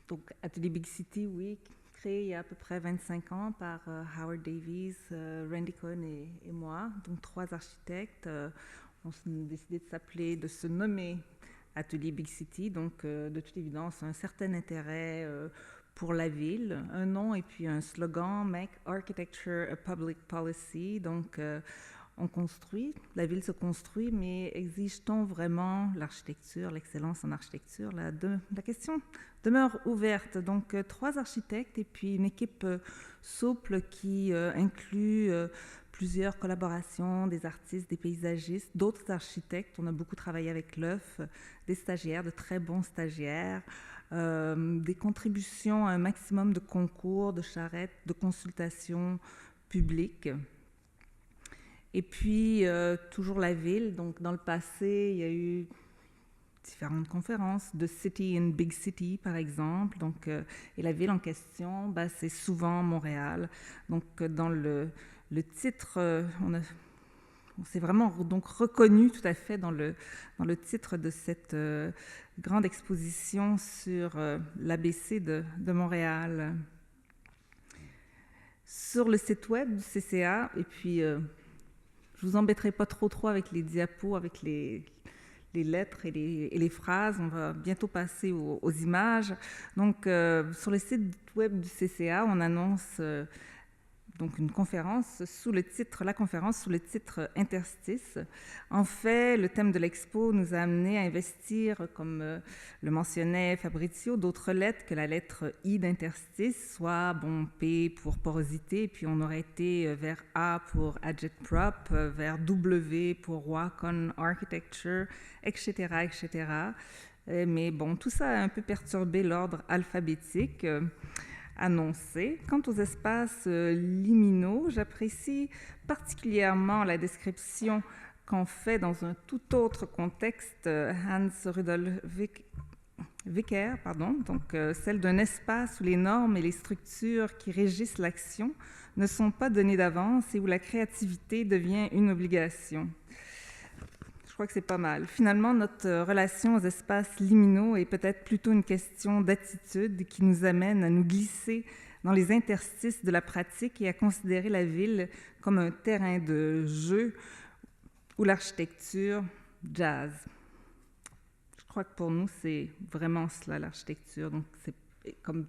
Donc, Atelier Big City, oui, créé il y a à peu près 25 ans par Howard Davies, Randy Cohen et moi, donc 3 architectes. On a décidé de se nommer Atelier Big City, donc de toute évidence, un certain intérêt pour la ville, un nom et puis un slogan, Make Architecture a Public Policy. Donc, on construit, la ville se construit, mais exige-t-on vraiment l'architecture, l'excellence en architecture? La question demeure ouverte. Donc, 3 architectes et puis une équipe souple qui inclut plusieurs collaborations, des artistes, des paysagistes, d'autres architectes. On a beaucoup travaillé avec l'œuf, des stagiaires, de très bons stagiaires, des contributions à un maximum de concours, de charrettes, de consultations publiques. Et puis, toujours la ville. Donc, dans le passé, il y a eu différentes conférences de City in Big City, par exemple. Donc, et la ville en question, c'est souvent Montréal. Donc, dans le titre, on s'est vraiment donc reconnu tout à fait dans le titre de cette grande exposition sur l'ABC de Montréal. Sur le site web du CCA, et puis je vous embêterai pas trop avec les diapos, avec les lettres et les phrases. On va bientôt passer aux images. Donc, sur le site web du CCA, on annonce donc une conférence la conférence sous le titre Interstice. En fait, le thème de l'expo nous a amené à investir, comme le mentionnait Fabrizio, d'autres lettres que la lettre I d'interstice, soit P pour porosité, puis on aurait été vers A pour agitprop, vers W pour Wacom Architecture, etc., etc. Mais bon, tout ça a un peu perturbé l'ordre alphabétique annoncé. Quant aux espaces liminaux, j'apprécie particulièrement la description qu'en fait dans un tout autre contexte Hans Rudolf Wicker, donc celle d'un espace où les normes et les structures qui régissent l'action ne sont pas données d'avance et où la créativité devient une obligation. Je crois que c'est pas mal. Finalement, notre relation aux espaces liminaux est peut-être plutôt une question d'attitude qui nous amène à nous glisser dans les interstices de la pratique et à considérer la ville comme un terrain de jeu où l'architecture jazz. Je crois que pour nous, c'est vraiment cela, l'architecture. Donc, c'est comme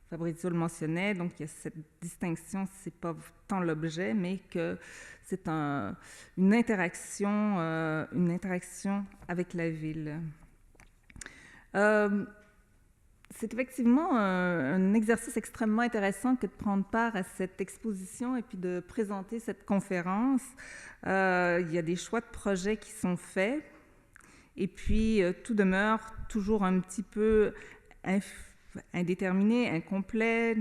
Fabrizio le mentionnait, donc il y a cette distinction, c'est pas tant l'objet, mais que c'est une interaction avec la ville. C'est effectivement un exercice extrêmement intéressant que de prendre part à cette exposition et puis de présenter cette conférence. Il y a des choix de projets qui sont faits et puis tout demeure toujours un petit peu indéterminé, incomplet,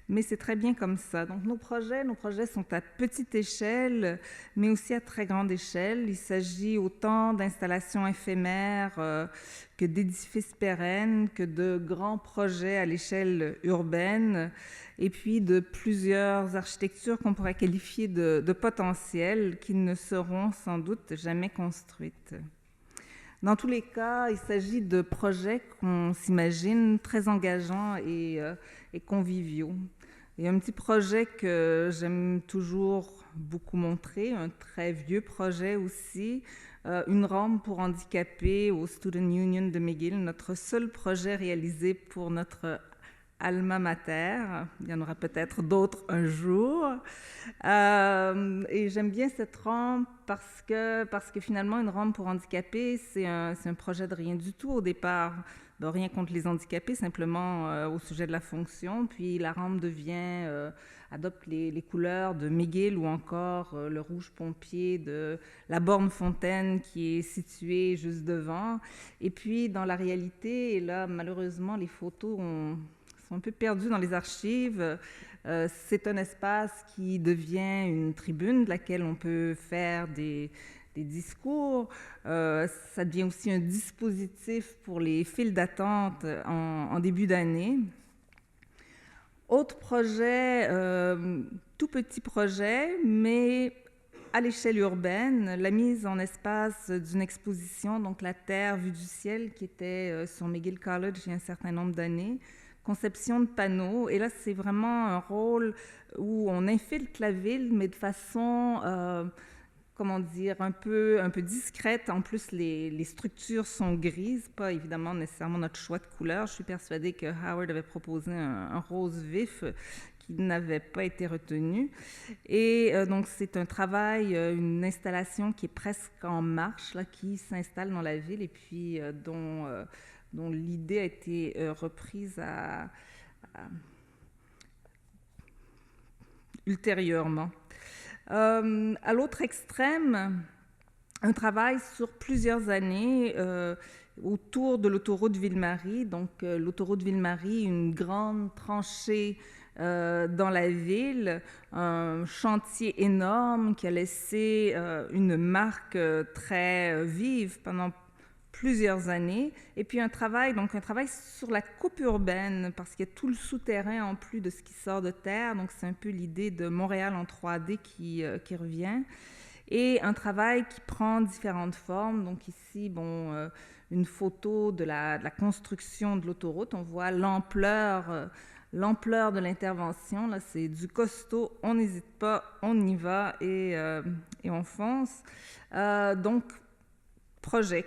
mais c'est très bien comme ça. Donc nos projets sont à petite échelle, mais aussi à très grande échelle. Il s'agit autant d'installations éphémères que d'édifices pérennes, que de grands projets à l'échelle urbaine, et puis de plusieurs architectures qu'on pourrait qualifier de potentielles, qui ne seront sans doute jamais construites. Dans tous les cas, il s'agit de projets qu'on s'imagine très engageants et conviviaux. Il y a un petit projet que j'aime toujours beaucoup montrer, un très vieux projet aussi, une rampe pour handicapés au Student Union de McGill, notre seul projet réalisé pour notre alma mater. Il y en aura peut-être d'autres un jour. Et j'aime bien cette rampe parce que finalement, une rampe pour handicapés, c'est un projet de rien du tout au départ. Ben, rien contre les handicapés, simplement au sujet de la fonction. Puis la rampe adopte les couleurs de McGill ou encore le rouge pompier de la borne Fontaine qui est située juste devant. Et puis dans la réalité, et là malheureusement les photos sont un peu perdues dans les archives, c'est un espace qui devient une tribune de laquelle on peut faire des discours. Ça devient aussi un dispositif pour les files d'attente en début d'année. Autre projet, tout petit projet, mais à l'échelle urbaine, la mise en espace d'une exposition, donc la Terre vue du ciel, qui était sur McGill College il y a un certain nombre d'années. conception de panneaux. Et là, c'est vraiment un rôle où on infiltre la ville, mais de façon, comment dire, un peu discrète. En plus, les structures sont grises, pas évidemment nécessairement notre choix de couleur. Je suis persuadée que Howard avait proposé un rose vif qui n'avait pas été retenu. Et donc, c'est un travail, une installation qui est presque en marche, là, qui s'installe dans la ville et puis dont l'idée a été reprise ultérieurement. À l'autre extrême, un travail sur plusieurs années autour de l'autoroute Ville-Marie. Donc, l'autoroute Ville-Marie, une grande tranchée dans la ville, un chantier énorme qui a laissé une marque très vive pendant plusieurs années, et puis un travail sur la coupe urbaine, parce qu'il y a tout le souterrain en plus de ce qui sort de terre, donc c'est un peu l'idée de Montréal en 3D qui revient, et un travail qui prend différentes formes. Donc ici, une photo de la construction de l'autoroute, on voit l'ampleur de l'intervention, là c'est du costaud, on n'hésite pas, on y va et on fonce. Donc, projet,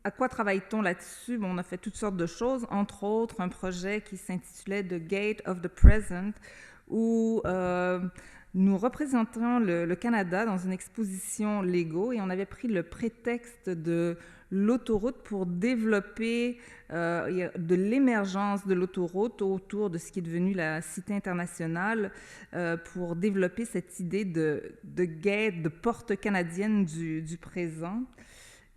à quoi travaille-t-on là-dessus? On a fait toutes sortes de choses, entre autres un projet qui s'intitulait The Gate of the Present, où nous représentions le Canada dans une exposition Lego, et on avait pris le prétexte de l'autoroute pour développer de l'émergence de l'autoroute autour de ce qui est devenu la Cité internationale, pour développer cette idée de gate, de porte canadienne du présent.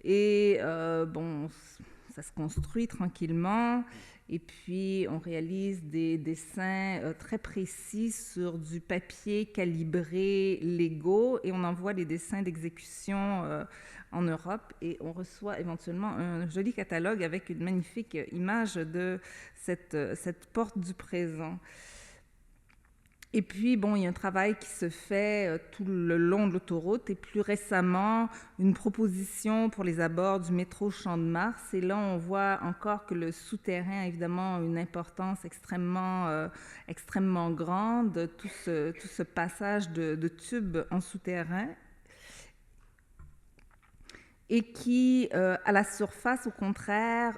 Et ça se construit tranquillement. Et puis, on réalise des dessins très précis sur du papier calibré Lego, et on envoie les dessins d'exécution en Europe, et on reçoit éventuellement un joli catalogue avec une magnifique image de cette porte du présent. Et puis, il y a un travail qui se fait tout le long de l'autoroute, et plus récemment, une proposition pour les abords du métro Champ-de-Mars. Et là, on voit encore que le souterrain a évidemment une importance extrêmement grande, tout ce passage de tubes en souterrain, et qui, à la surface, au contraire,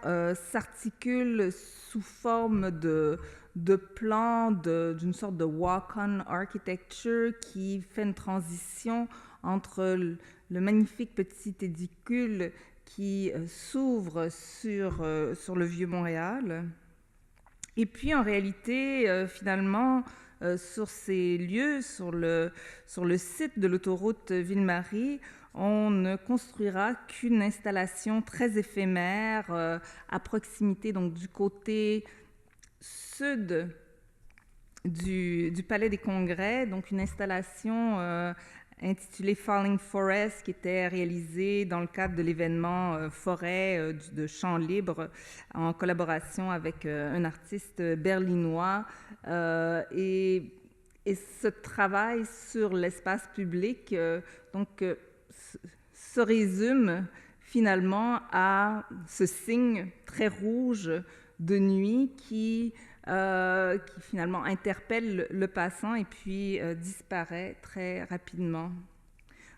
s'articule sous forme de plans d'une sorte de walk-on architecture qui fait une transition entre le magnifique petit édicule qui s'ouvre sur le Vieux-Montréal. Et puis, en réalité, finalement, sur ces lieux, sur le site de l'autoroute Ville-Marie, on ne construira qu'une installation très éphémère à proximité, donc du côté sud du Palais des Congrès, donc une installation intitulée Falling Forest, qui était réalisée dans le cadre de l'événement Forêt de Champs Libres, en collaboration avec un artiste berlinois. Et ce travail sur l'espace public se résume finalement à ce signe très rouge de nuit qui finalement interpelle le passant et puis disparaît très rapidement.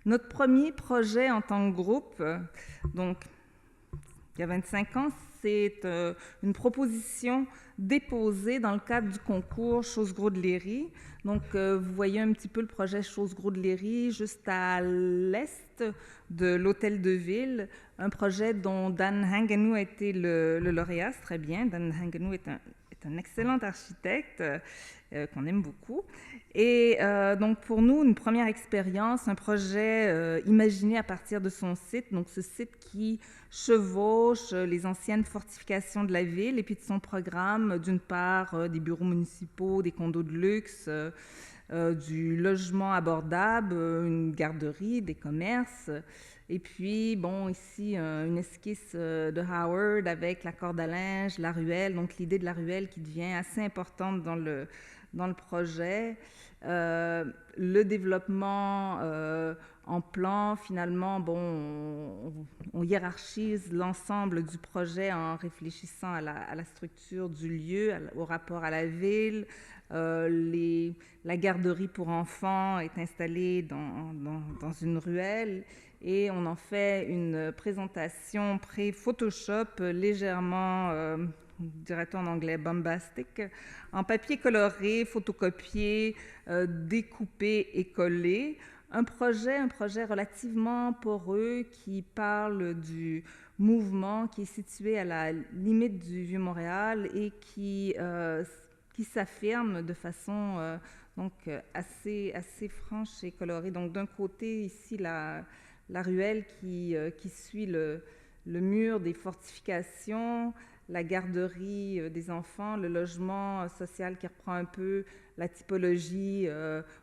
Notre premier projet en tant que groupe, donc il y a 25 ans, c'est une proposition déposée dans le cadre du concours Chose-Gros de Léry. Donc, vous voyez un petit peu le projet Chose-Gros de Léry, juste à l'est de l'Hôtel de Ville, un projet dont Dan Hanganou a été le lauréat. C'est très bien. Dan Hanganou est un excellent architecte qu'on aime beaucoup. Et donc, pour nous, une première expérience, un projet imaginé à partir de son site, donc ce site qui chevauche les anciennes fortifications de la ville, et puis de son programme, d'une part, des bureaux municipaux, des condos de luxe, du logement abordable, une garderie, des commerces. Et puis, ici, une esquisse de Howard avec la corde à linge, la ruelle, donc l'idée de la ruelle qui devient assez importante dans dans le projet. Le développement en plan, finalement, bon, on hiérarchise l'ensemble du projet en réfléchissant à la structure du lieu, au rapport à la ville. La garderie pour enfants est installée dans une ruelle et on en fait une présentation pré-Photoshop légèrement, dirait-on en anglais, bombastic, en papier coloré, photocopié, découpé et collé. Un projet relativement poreux qui parle du mouvement qui est situé à la limite du Vieux-Montréal et qui s'affirme de façon assez franche et colorée. Donc d'un côté, ici, la ruelle qui suit le mur des fortifications, la garderie des enfants, le logement social qui reprend un peu la typologie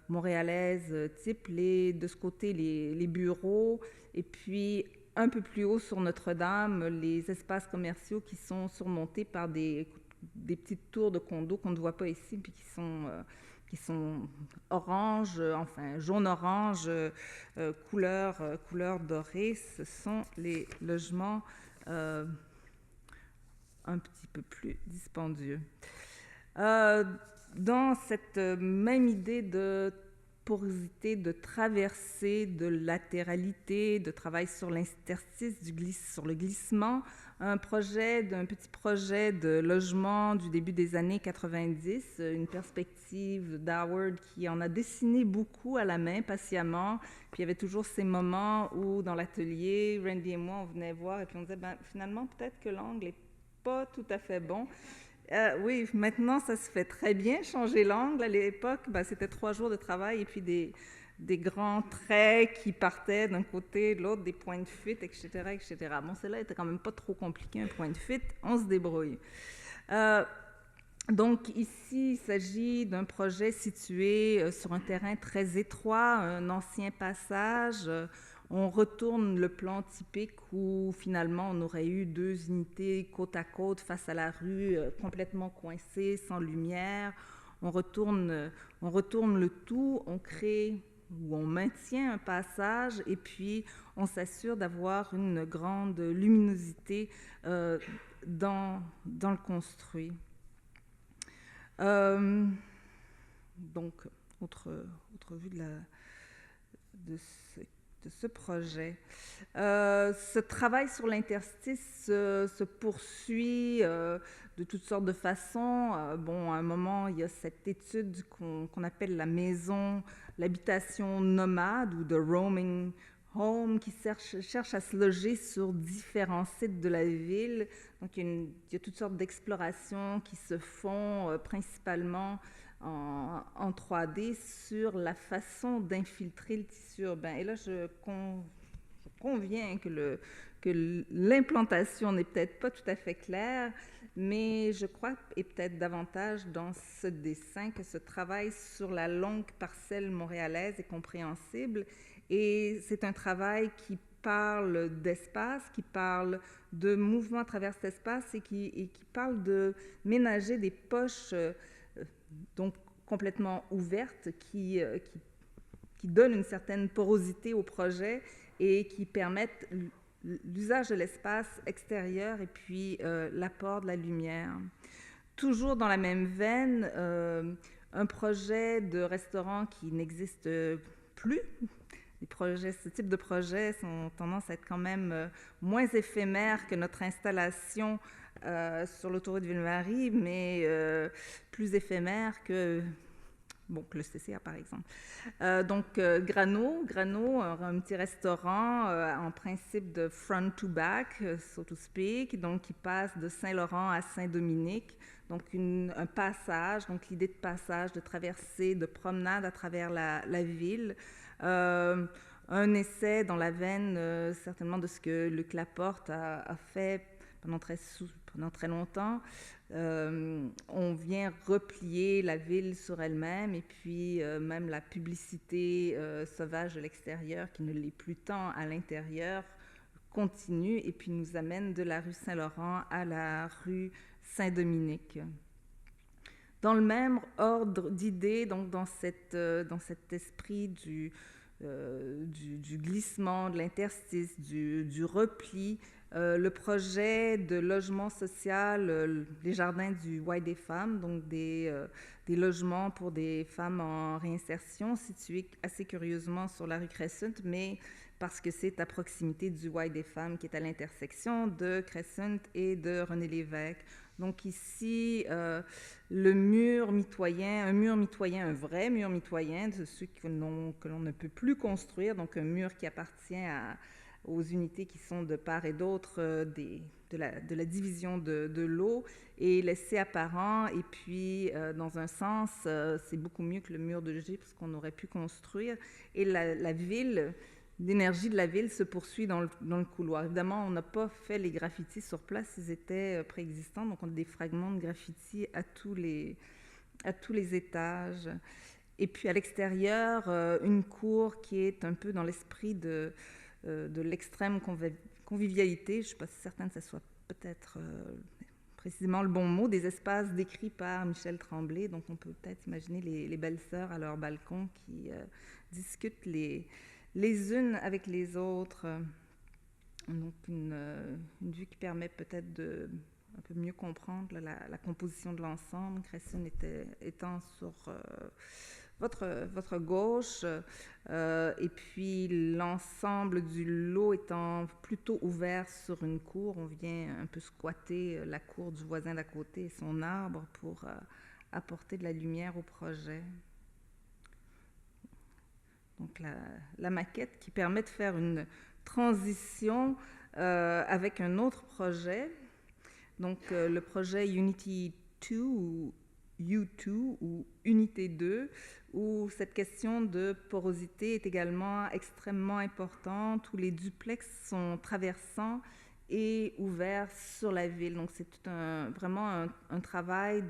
montréalaise type, de ce côté les bureaux, et puis un peu plus haut sur Notre-Dame, les espaces commerciaux qui sont surmontés par des petites tours de condos qu'on ne voit pas ici, puis qui sont orange, enfin jaune-orange, couleur dorée. Ce sont les logements un petit peu plus dispendieux. Dans cette même idée de porosité, de traversée, de latéralité, de travail sur l'interstice, sur le glissement, un petit projet de logement du début des années 90, une perspective d'Howard qui en a dessiné beaucoup à la main, patiemment. Puis il y avait toujours ces moments où, dans l'atelier, Randy et moi, on venait voir et puis on disait, finalement, peut-être que l'angle n'est pas tout à fait bon. Oui, maintenant, ça se fait très bien, changer l'angle. À l'époque, c'était 3 jours de travail et puis des grands traits qui partaient d'un côté, de l'autre, des points de fuite, etc., etc. Bon, celle-là était quand même pas trop compliqué, un point de fuite, on se débrouille. Donc ici, il s'agit d'un projet situé sur un terrain très étroit, un ancien passage. On retourne le plan typique où finalement on aurait eu 2 unités côte à côte face à la rue, complètement coincées, sans lumière. On retourne le tout, on crée ou on maintient un passage et puis on s'assure d'avoir une grande luminosité dans le construit. Donc, autre vue de ce projet. Ce travail sur l'interstice se poursuit de toutes sortes de façons. À un moment, il y a cette étude qu'on appelle l'habitation nomade ou the roaming home qui cherche à se loger sur différents sites de la ville. Donc, il y a toutes sortes d'explorations qui se font principalement en 3D sur la façon d'infiltrer le tissu urbain. Et là, je conviens que l'implantation n'est peut-être pas tout à fait claire, mais je crois, et peut-être davantage dans ce dessin, que ce travail sur la longue parcelle montréalaise est compréhensible. Et c'est un travail qui parle d'espace, qui parle de mouvement à travers cet espace et qui parle de ménager des poches donc complètement ouvertes qui donnent une certaine porosité au projet et qui permettent l'usage de l'espace extérieur et puis l'apport de la lumière. Toujours dans la même veine, un projet de restaurant qui n'existe plus. Ce type de projets ont tendance à être quand même moins éphémères que notre installation sur l'autoroute Ville-Marie, mais plus éphémères que le CCA, par exemple. Grano, un petit restaurant en principe de front to back, so to speak, donc qui passe de Saint-Laurent à Saint-Dominique. Donc, un passage, donc l'idée de passage, de traversée, de promenade à travers la ville. Un essai dans la veine, certainement, de ce que Luc Laporte a fait pendant très longtemps. On vient replier la ville sur elle-même et puis même la publicité sauvage de l'extérieur, qui ne l'est plus tant à l'intérieur, continue et puis nous amène de la rue Saint-Laurent à la rue Saint-Dominique. Dans le même ordre d'idées, donc dans cet esprit du glissement, de l'interstice, du repli, le projet de logement social, les jardins du Y des femmes, donc des logements pour des femmes en réinsertion, situés assez curieusement sur la rue Crescent, mais parce que c'est à proximité du Y des femmes qui est à l'intersection de Crescent et de René Lévesque. Donc ici, le mur mitoyen, un vrai mur mitoyen, de ceux que l'on ne peut plus construire, donc un mur qui appartient aux unités qui sont de part et d'autre de la division de l'eau, est laissé apparent, et puis dans un sens, c'est beaucoup mieux que le mur de gypse qu'on aurait pu construire, et la ville... L'énergie de la ville se poursuit dans le couloir. Évidemment, on n'a pas fait les graffitis sur place, ils étaient préexistants, donc on a des fragments de graffitis à tous les étages. Et puis à l'extérieur, une cour qui est un peu dans l'esprit de l'extrême convivialité. Je ne suis pas certaine que ce soit peut-être précisément le bon mot, des espaces décrits par Michel Tremblay. Donc on peut peut-être imaginer les belles-sœurs à leur balcon qui discutent les unes avec les autres. Donc une vue qui permet peut-être de un peu mieux comprendre la composition de l'ensemble. Crescent étant sur votre gauche, et puis l'ensemble du lot étant plutôt ouvert sur une cour. On vient un peu squatter la cour du voisin d'à côté et son arbre pour apporter de la lumière au projet. Donc la maquette qui permet de faire une transition avec un autre projet. Donc le projet Unity 2 ou U2 ou Unité 2, où cette question de porosité est également extrêmement importante, où les duplex sont traversants et ouverts sur la ville. Donc c'est vraiment un travail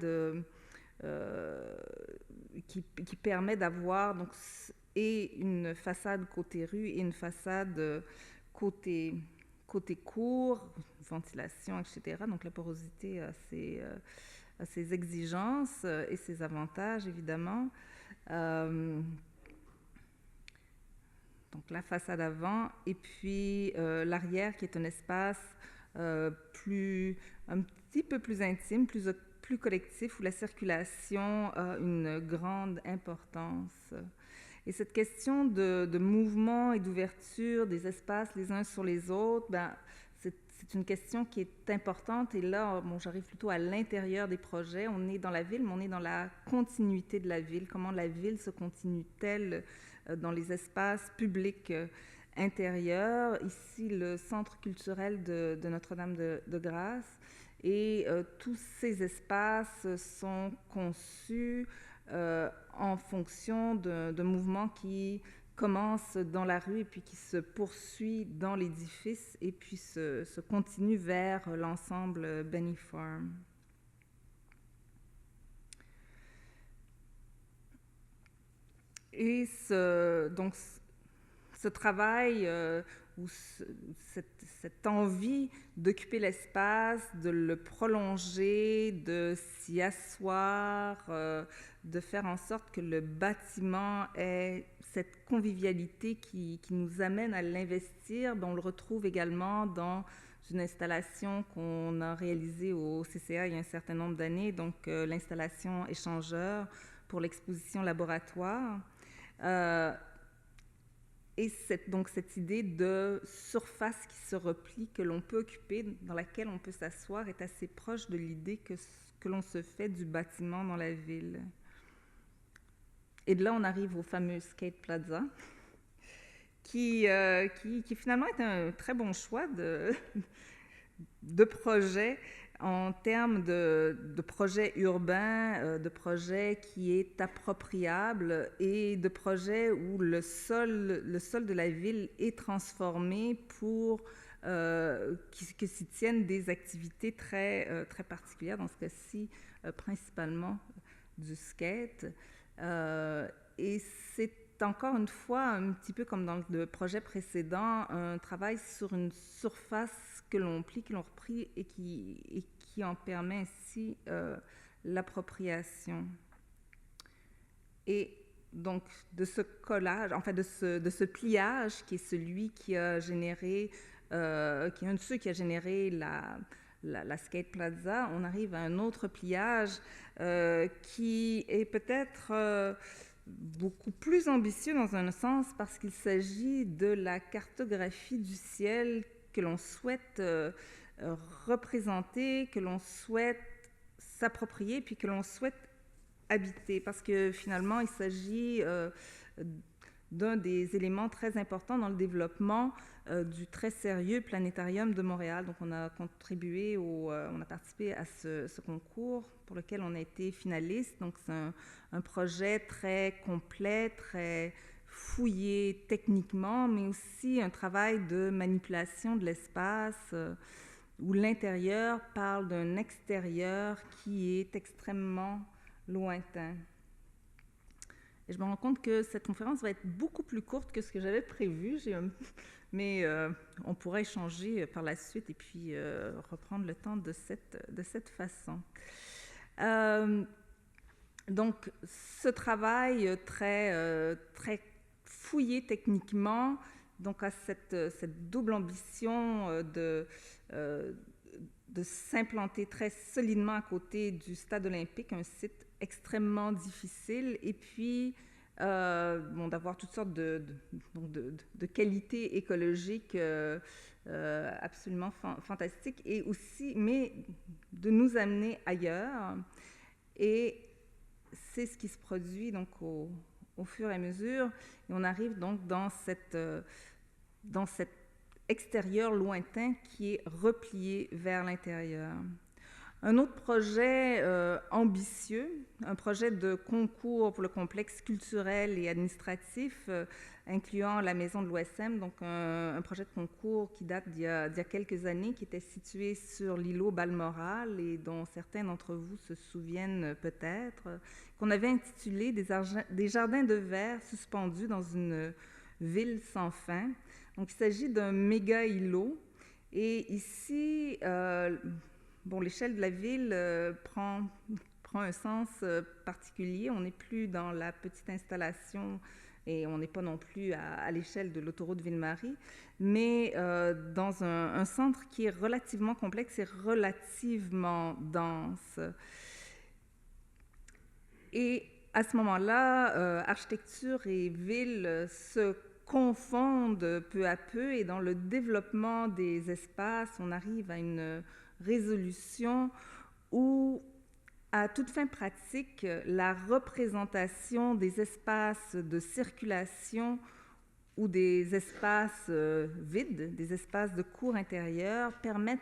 qui permet d'avoir donc, et une façade côté rue et une façade côté cour, ventilation, etc. Donc la porosité a ses exigences et ses avantages, évidemment. Donc la façade avant, et puis l'arrière qui est un espace un petit peu plus intime, plus collectif, où la circulation a une grande importance. Et cette question de mouvement et d'ouverture des espaces les uns sur les autres, c'est une question qui est importante. Et là, j'arrive plutôt à l'intérieur des projets. On est dans la ville, mais on est dans la continuité de la ville. Comment la ville se continue-t-elle dans les espaces publics intérieurs? Ici, le centre culturel de Notre-Dame-de-Grâce. Et tous ces espaces sont conçus en fonction de mouvements qui commence dans la rue et puis qui se poursuit dans l'édifice et puis se continue vers l'ensemble Benny Farm. Et ce travail ou cette envie d'occuper l'espace, de le prolonger, de s'y asseoir, de faire en sorte que le bâtiment ait cette convivialité qui nous amène à l'investir. On le retrouve également dans une installation qu'on a réalisée au CCA il y a un certain nombre d'années, donc l'installation échangeur pour l'exposition laboratoire. Et cette idée de surface qui se replie, que l'on peut occuper, dans laquelle on peut s'asseoir, est assez proche de l'idée que l'on se fait du bâtiment dans la ville. Et de là, on arrive au fameux Skate Plaza, qui finalement est un très bon choix de projet en termes de projet urbain, de projet qui est appropriable et de projet où le sol de la ville est transformé pour que s'y tiennent des activités très, très particulières, dans ce cas-ci principalement du skate. Et c'est encore une fois, un petit peu comme dans le projet précédent, un travail sur une surface que l'on plie, que l'on replie et qui en permet ainsi l'appropriation. Et donc, de ce collage, enfin de ce pliage qui est celui qui a généré, qui est un de ceux qui a généré la Skate Plaza, on arrive à un autre pliage qui est peut-être beaucoup plus ambitieux dans un sens parce qu'il s'agit de la cartographie du ciel que l'on souhaite représenter, que l'on souhaite s'approprier, puis que l'on souhaite habiter, parce que finalement, il s'agit d'un des éléments très importants dans le développement du très sérieux Planétarium de Montréal. Donc, on a contribué, on a participé à ce concours pour lequel on a été finaliste. Donc, c'est un projet très complet, très fouillé techniquement, mais aussi un travail de manipulation de l'espace où l'intérieur parle d'un extérieur qui est extrêmement lointain. Et je me rends compte que cette conférence va être beaucoup plus courte que ce que j'avais prévu, mais on pourra échanger par la suite et puis reprendre le temps de cette façon. Donc, ce travail très fouillé techniquement, donc a cette double ambition de s'implanter très solidement à côté du stade olympique, un site extrêmement difficile, et puis d'avoir toutes sortes de qualités écologiques absolument fantastiques, et aussi, mais de nous amener ailleurs. Et c'est ce qui se produit donc au fur et à mesure, et on arrive donc dans cet extérieur lointain qui est replié vers l'intérieur. Un autre projet ambitieux, un projet de concours pour le complexe culturel et administratif, incluant la maison de l'OSM, donc un projet de concours qui date d'il y a quelques années, qui était situé sur l'îlot Balmoral et dont certains d'entre vous se souviennent peut-être, qu'on avait intitulé des jardins de verre suspendus dans une ville sans fin. Donc, il s'agit d'un méga îlot. Et ici, l'échelle de la ville prend un sens particulier. On n'est plus dans la petite installation et on n'est pas non plus à l'échelle de l'autoroute Ville-Marie, mais dans un centre qui est relativement complexe et relativement dense. Et à ce moment-là, architecture et ville se confondent peu à peu, et dans le développement des espaces, on arrive à une résolution où, à toute fin pratique, la représentation des espaces de circulation ou des espaces vides, des espaces de cours intérieurs, permet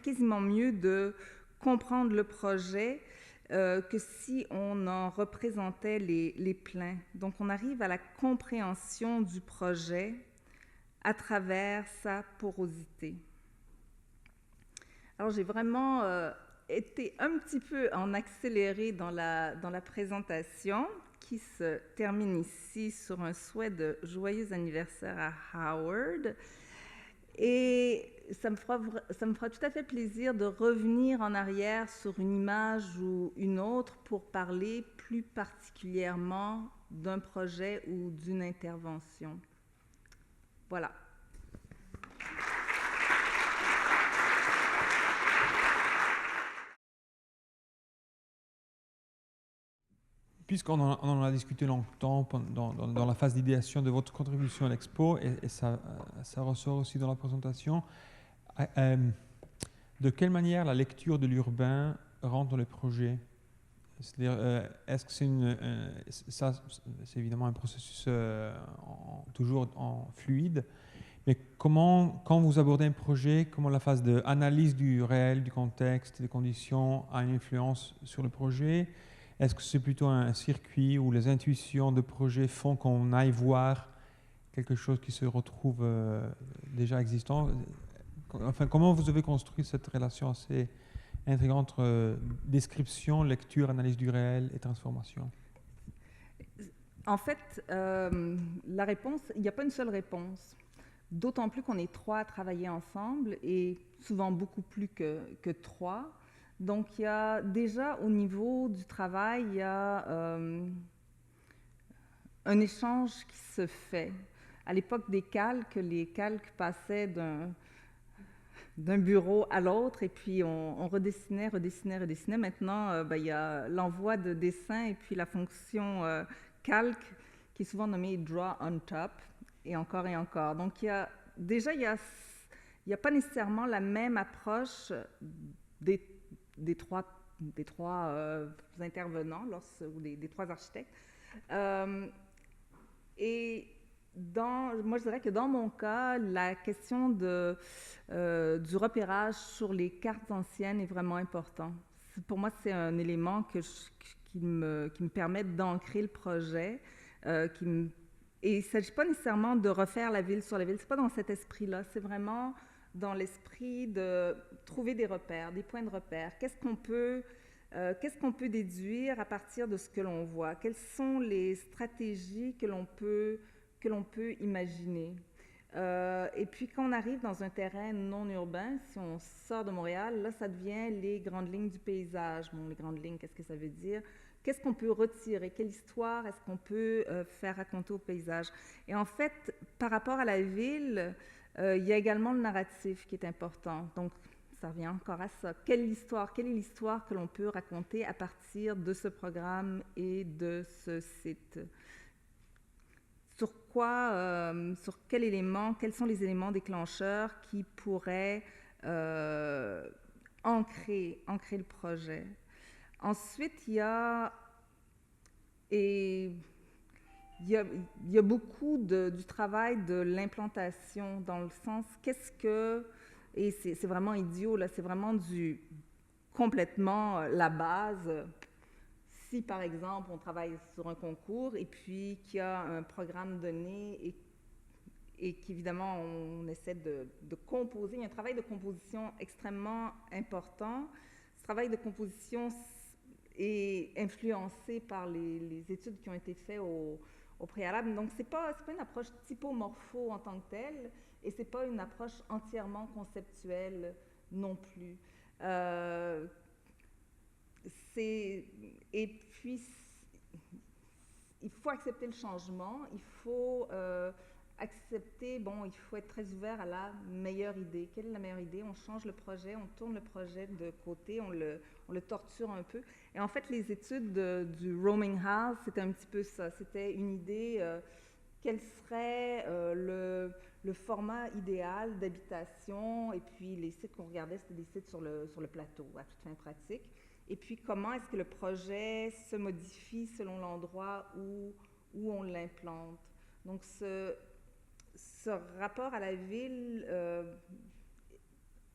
quasiment mieux de comprendre le projet que si on en représentait les pleins. Donc, on arrive à la compréhension du projet à travers sa porosité. Alors, j'ai vraiment été un petit peu en accéléré dans la présentation, qui se termine ici sur un souhait de joyeux anniversaire à Howard. Et ça me fera tout à fait plaisir de revenir en arrière sur une image ou une autre pour parler plus particulièrement d'un projet ou d'une intervention. Voilà. Puisqu'on en a discuté longtemps dans la phase d'idéation de votre contribution à l'expo, et ça ressort aussi dans la présentation, de quelle manière la lecture de l'urbain rentre dans le projet? C'est-à-dire, est-ce que c'est évidemment un processus toujours fluide, mais comment, quand vous abordez un projet, comment la phase d'analyse du réel, du contexte, des conditions a une influence sur le projet? Est-ce que c'est plutôt un circuit où les intuitions de projet font qu'on aille voir quelque chose qui se retrouve déjà existant? Enfin, comment vous avez construit cette relation assez intrigante entre description, lecture, analyse du réel et transformation? En fait, la réponse, il n'y a pas une seule réponse. D'autant plus qu'on est trois à travailler ensemble, et souvent beaucoup plus que trois. Donc, il y a déjà au niveau du travail, il y a un échange qui se fait. À l'époque des calques, les calques passaient d'un bureau à l'autre et puis on redessinait. Maintenant, il y a l'envoi de dessins et puis la fonction calque qui est souvent nommée draw on top et encore et encore. Donc, déjà, il y a pas nécessairement la même approche des, des trois, intervenants ou des trois architectes. Et moi, je dirais que dans mon cas, la question du repérage sur les cartes anciennes est vraiment important. Pour moi, c'est un élément qui me permet d'ancrer le projet. Et il ne s'agit pas nécessairement de refaire la ville sur la ville. Ce n'est pas dans cet esprit-là. C'est vraiment dans l'esprit de trouver des repères, des points de repère. Qu'est-ce qu'on peut déduire à partir de ce que l'on voit? Quelles sont les stratégies que l'on peut imaginer? Et puis, quand on arrive dans un terrain non urbain, si on sort de Montréal, là, ça devient les grandes lignes du paysage. Bon, les grandes lignes, qu'est-ce que ça veut dire? Qu'est-ce qu'on peut retirer? Quelle histoire est-ce qu'on peut faire raconter au paysage? Et en fait, par rapport à la ville, il y a également le narratif qui est important. Donc, ça revient encore à ça. Quelle est l'histoire que l'on peut raconter à partir de ce programme et de ce site? Sur quels sont les éléments déclencheurs qui pourraient ancrer le projet? Ensuite, il y a beaucoup du travail de l'implantation, dans le sens, et c'est vraiment idiot, là, c'est vraiment complètement la base. Si, par exemple, on travaille sur un concours et puis qu'il y a un programme donné et qu'évidemment, on essaie de composer, il y a un travail de composition extrêmement important. Ce travail de composition est influencé par les études qui ont été faites au préalable. Donc, ce n'est pas une approche typomorpho en tant que telle, et ce n'est pas une approche entièrement conceptuelle non plus. Et puis, il faut accepter le changement, il faut accepter, il faut être très ouvert à la meilleure idée. Quelle est la meilleure idée? On change le projet, on tourne le projet de côté, on le torture un peu. Et en fait, les études du roaming house, c'était un petit peu ça. C'était une idée, quel serait le format idéal d'habitation, et puis les sites qu'on regardait, c'était des sites sur le plateau, à toute fin pratique. Et puis, comment est-ce que le projet se modifie selon l'endroit où on l'implante? Donc, ce rapport à la ville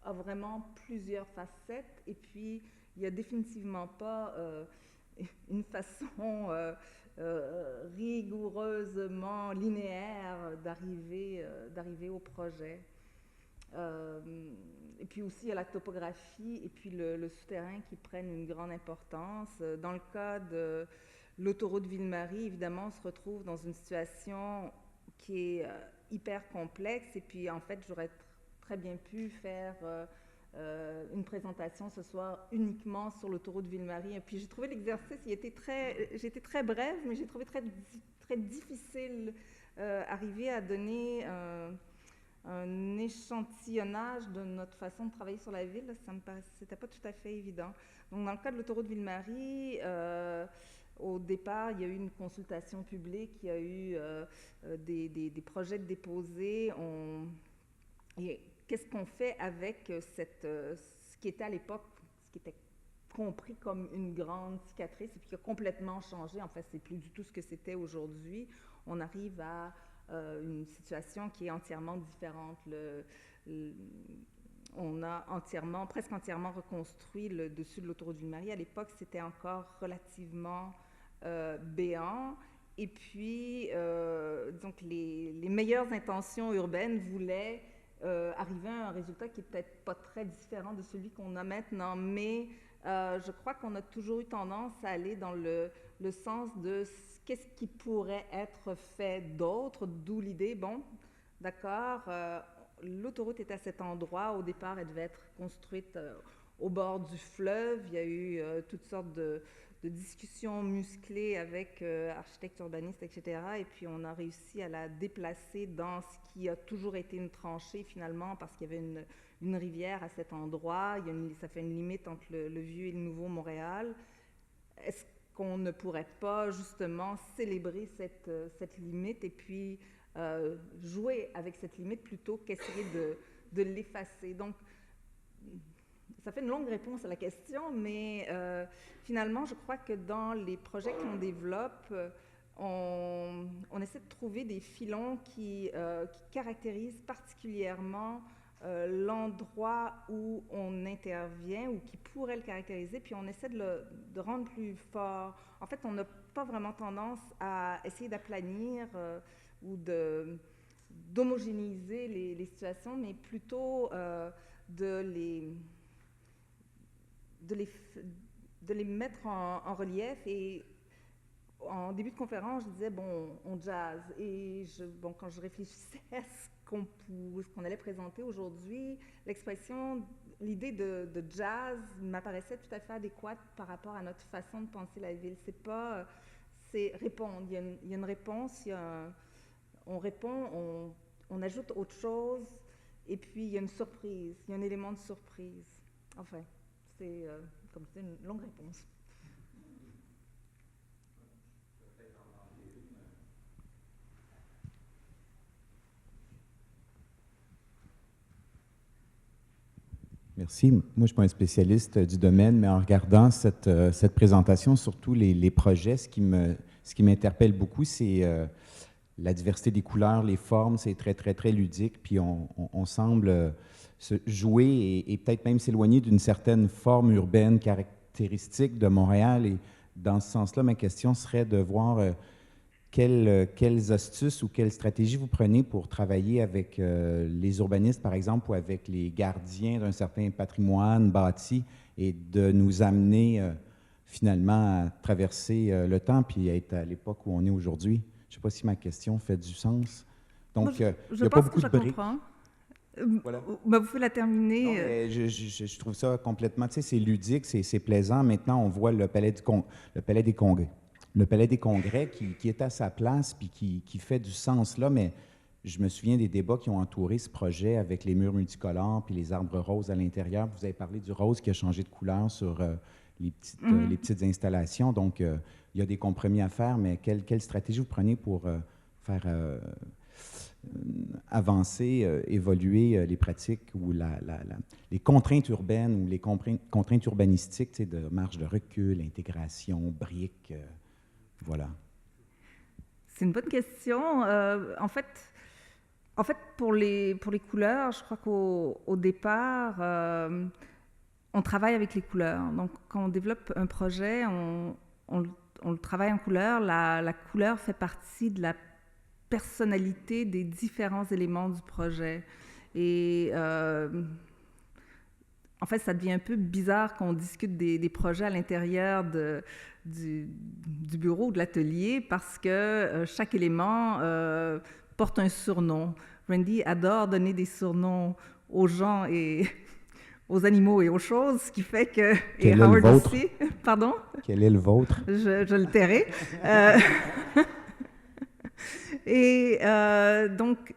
a vraiment plusieurs facettes. Et puis, il n'y a définitivement pas une façon rigoureusement linéaire d'arriver au projet. Et puis aussi, il y a la topographie et puis le souterrain qui prennent une grande importance. Dans le cas de l'autoroute Ville-Marie, évidemment, on se retrouve dans une situation qui est hyper complexe. Et puis, en fait, j'aurais très bien pu faire une présentation ce soir uniquement sur l'autoroute Ville-Marie. Et puis, j'ai trouvé l'exercice, j'ai été très brève, mais j'ai trouvé très, très difficile arriver à donner un échantillonnage de notre façon de travailler sur la ville. Ça me paraissait, c'était pas tout à fait évident. Donc, dans le cas de l'autoroute Ville-Marie, au départ, il y a eu une consultation publique, il y a eu des projets déposés. Et qu'est-ce qu'on fait avec ce qui était à l'époque, ce qui était compris comme une grande cicatrice, et puis qui a complètement changé. En fait, c'est plus du tout ce que c'était aujourd'hui. On arrive à une situation qui est entièrement différente. On a presque entièrement reconstruit le dessus de l'autoroute Ville-Marie. À l'époque, c'était encore relativement béant. Et puis, donc les meilleures intentions urbaines voulaient arriver à un résultat qui n'est peut-être pas très différent de celui qu'on a maintenant, mais je crois qu'on a toujours eu tendance à aller dans le sens de qu'est-ce qui pourrait être fait d'autre, d'où l'idée, bon, d'accord, l'autoroute est à cet endroit, au départ elle devait être construite au bord du fleuve. Il y a eu toutes sortes de discussions musclées avec architectes, urbanistes, etc. Et puis on a réussi à la déplacer dans ce qui a toujours été une tranchée finalement, parce qu'il y avait une rivière à cet endroit. Ça fait une limite entre le vieux et le nouveau Montréal. Est-ce qu'on ne pourrait pas justement célébrer cette limite et puis jouer avec cette limite plutôt qu'essayer de l'effacer? Donc, ça fait une longue réponse à la question, mais finalement, je crois que dans les projets qu'on développe, on essaie de trouver des filons qui caractérisent particulièrement l'endroit où on intervient ou qui pourrait le caractériser, puis on essaie de rendre plus fort. En fait, on n'a pas vraiment tendance à essayer d'aplanir ou d'homogénéiser les situations, mais plutôt de les mettre en relief. Et en début de conférence, je disais, bon, on jazz. Et quand je réfléchissais à ce qu'on allait présenter aujourd'hui, l'idée de jazz m'apparaissait tout à fait adéquate par rapport à notre façon de penser la ville. C'est répondre. Il y a une réponse, on répond, on ajoute autre chose, et puis il y a une surprise, il y a un élément de surprise. Enfin, c'est, comme je disais, une longue réponse. Merci. Moi, je ne suis pas un spécialiste du domaine, mais en regardant cette présentation, surtout les projets, ce qui m'interpelle beaucoup, c'est la diversité des couleurs, les formes, c'est très, très, très ludique. Puis on semble se jouer et peut-être même s'éloigner d'une certaine forme urbaine caractéristique de Montréal. Et dans ce sens-là, ma question serait de voir quelles astuces ou quelles stratégies vous prenez pour travailler avec les urbanistes, par exemple, ou avec les gardiens d'un certain patrimoine bâti et de nous amener finalement à traverser le temps puis à être à l'époque où on est aujourd'hui. Je ne sais pas si ma question fait du sens. Donc, il n'y a pas beaucoup de briques. Voilà. Vous pouvez la terminer. Non, mais je trouve ça complètement, tu sais, c'est ludique, c'est plaisant. Maintenant, on voit le Palais des Congrès. Le Palais des Congrès qui est à sa place puis qui fait du sens là, mais je me souviens des débats qui ont entouré ce projet avec les murs multicolores puis les arbres roses à l'intérieur. Vous avez parlé du rose qui a changé de couleur sur les petites installations. Donc, il y a des compromis à faire, mais quelle stratégie vous prenez pour faire avancer, évoluer les pratiques ou les contraintes urbaines ou les contraintes urbanistiques, tu sais, de marge de recul, intégration, briques, voilà. C'est une bonne question. En fait, pour les couleurs, je crois qu'au départ, on travaille avec les couleurs. Donc, quand on développe un projet, on le travaille en couleurs. La couleur fait partie de la personnalité des différents éléments du projet. Et en fait, ça devient un peu bizarre qu'on discute des projets à l'intérieur du bureau ou de l'atelier parce que chaque élément porte un surnom. Randy adore donner des surnoms aux gens et aux animaux et aux choses, ce qui fait que... Quel est Howard le vôtre? Aussi, pardon? Quel est le vôtre? Je le tairai. Et donc,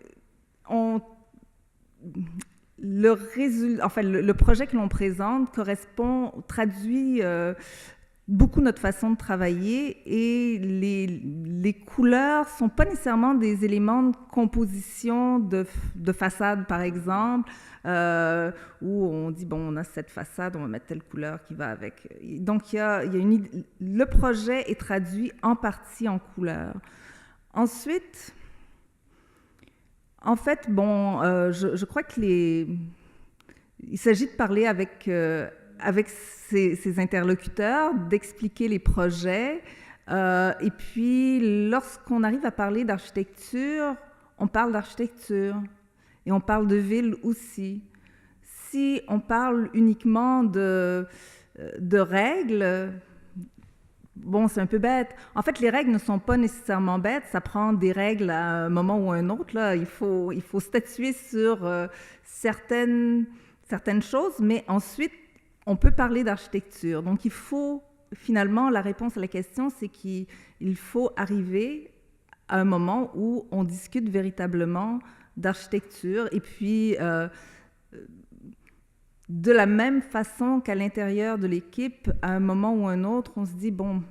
le projet que l'on présente traduit beaucoup notre façon de travailler, et les couleurs ne sont pas nécessairement des éléments de composition de façade, par exemple, où on dit, bon, on a cette façade, on va mettre telle couleur qui va avec. Donc, le projet est traduit en partie en couleurs. Ensuite, en fait, bon, je crois il s'agit de parler avec ses interlocuteurs, d'expliquer les projets. Et puis, lorsqu'on arrive à parler d'architecture, on parle d'architecture et on parle de ville aussi. Si on parle uniquement de règles, bon, c'est un peu bête. En fait, les règles ne sont pas nécessairement bêtes. Ça prend des règles à un moment ou à un autre. Là. Il faut statuer sur certaines choses, mais ensuite, on peut parler d'architecture. Donc, il faut, finalement, la réponse à la question, c'est qu'il faut arriver à un moment où on discute véritablement d'architecture. Et puis, de la même façon qu'à l'intérieur de l'équipe, à un moment ou un autre, on se dit, bon,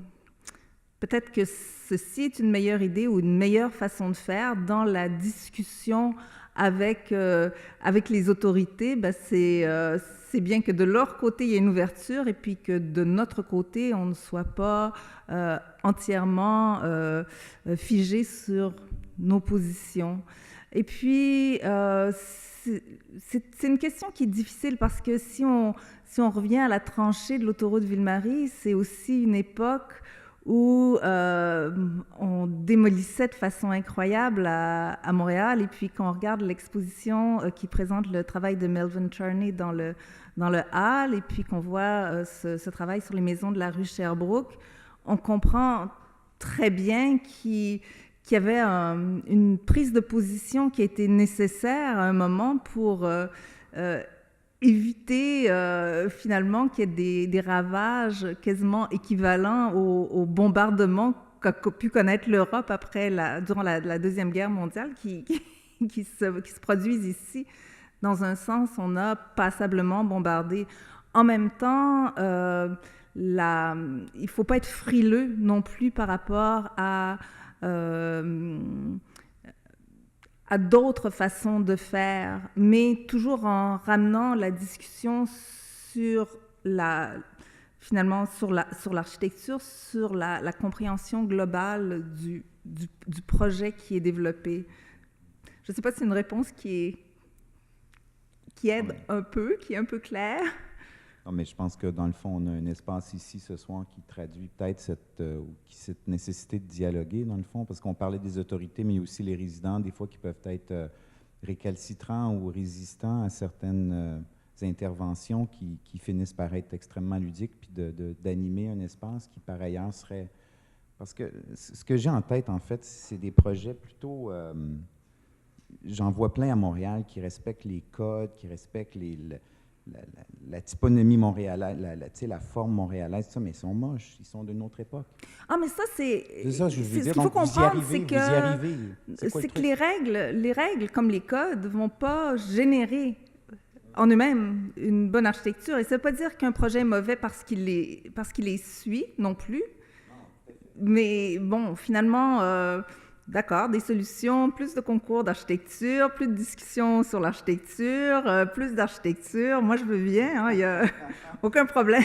peut-être que ceci est une meilleure idée ou une meilleure façon de faire. Dans la discussion avec les autorités, ben c'est bien que de leur côté, il y ait une ouverture et puis que de notre côté, on ne soit pas entièrement figé sur nos positions. Et puis, c'est une question qui est difficile parce que si on revient à la tranchée de l'autoroute Ville-Marie, c'est aussi une époque où on démolissait de façon incroyable à Montréal. Et puis, quand on regarde l'exposition qui présente le travail de Melvin Charney dans le hall, et puis qu'on voit ce travail sur les maisons de la rue Sherbrooke, on comprend très bien qu'il y avait une prise de position qui a été nécessaire à un moment pour éviter finalement qu'il y ait des ravages quasiment équivalents au bombardement qu'a pu connaître l'Europe durant la Deuxième Guerre mondiale qui se produisent ici. Dans un sens, on a passablement bombardé. En même temps, il ne faut pas être frileux non plus par rapport à d'autres façons de faire, mais toujours en ramenant la discussion sur l'architecture, sur la compréhension globale du projet qui est développé. Je ne sais pas si c'est une réponse qui aide un peu, qui est un peu claire. Non, mais je pense que dans le fond, on a un espace ici ce soir qui traduit peut-être cette nécessité de dialoguer, dans le fond, parce qu'on parlait des autorités, mais aussi les résidents, des fois, qui peuvent être récalcitrants ou résistants à certaines interventions qui finissent par être extrêmement ludiques, puis d'animer un espace qui, par ailleurs, serait... Parce que ce que j'ai en tête, en fait, c'est des projets plutôt... J'en vois plein à Montréal qui respectent les codes, qui respectent la typonymie montréalaise, la forme montréalaise, ça, mais ils sont moches, ils sont d'une autre époque. Ah, mais ça, c'est ça, je veux dire. Ce qu'il faut comprendre, c'est que les règles, comme les codes, ne vont pas générer en eux-mêmes une bonne architecture. Et ça ne veut pas dire qu'un projet est mauvais parce qu'il les suit non plus. Mais bon, finalement... D'accord, des solutions, plus de concours d'architecture, plus de discussions sur l'architecture, plus d'architecture. Moi, je veux bien, il n'y a aucun problème.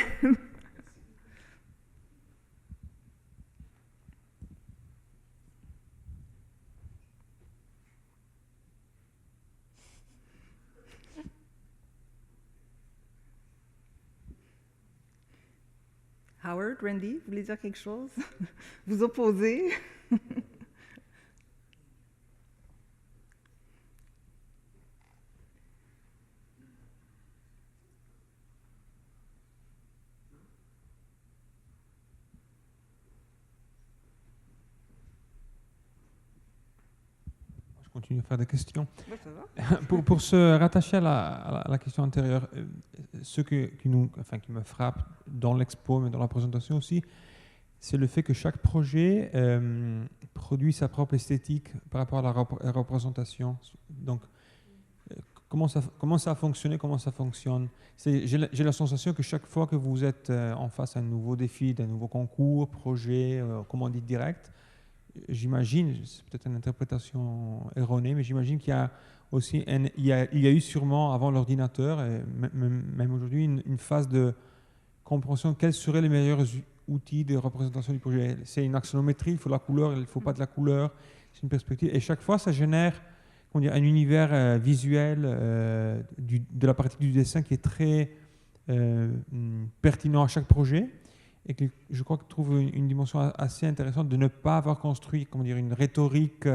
Howard, Randy, vous voulez dire quelque chose? Vous opposez? Continue à faire des questions. Ouais, ça va. Pour se rattacher à la question antérieure, ce qui me frappe dans l'expo, mais dans la présentation aussi, c'est le fait que chaque projet produit sa propre esthétique par rapport à la représentation. Donc, comment ça a fonctionné, comment ça fonctionne. J'ai la sensation que chaque fois que vous êtes en face à un nouveau défi, d'un nouveau concours, projet, commandite directe, j'imagine, c'est peut-être une interprétation erronée, mais j'imagine qu'il y a aussi il y a eu sûrement avant l'ordinateur, et même aujourd'hui, une phase de compréhension de quels seraient les meilleurs outils de représentation du projet. C'est une axonométrie, il faut la couleur, il ne faut pas de la couleur, c'est une perspective. Et chaque fois, ça génère un univers visuel de la partie du dessin qui est très pertinent à chaque projet. Et que je crois que trouve une dimension assez intéressante de ne pas avoir construit, une rhétorique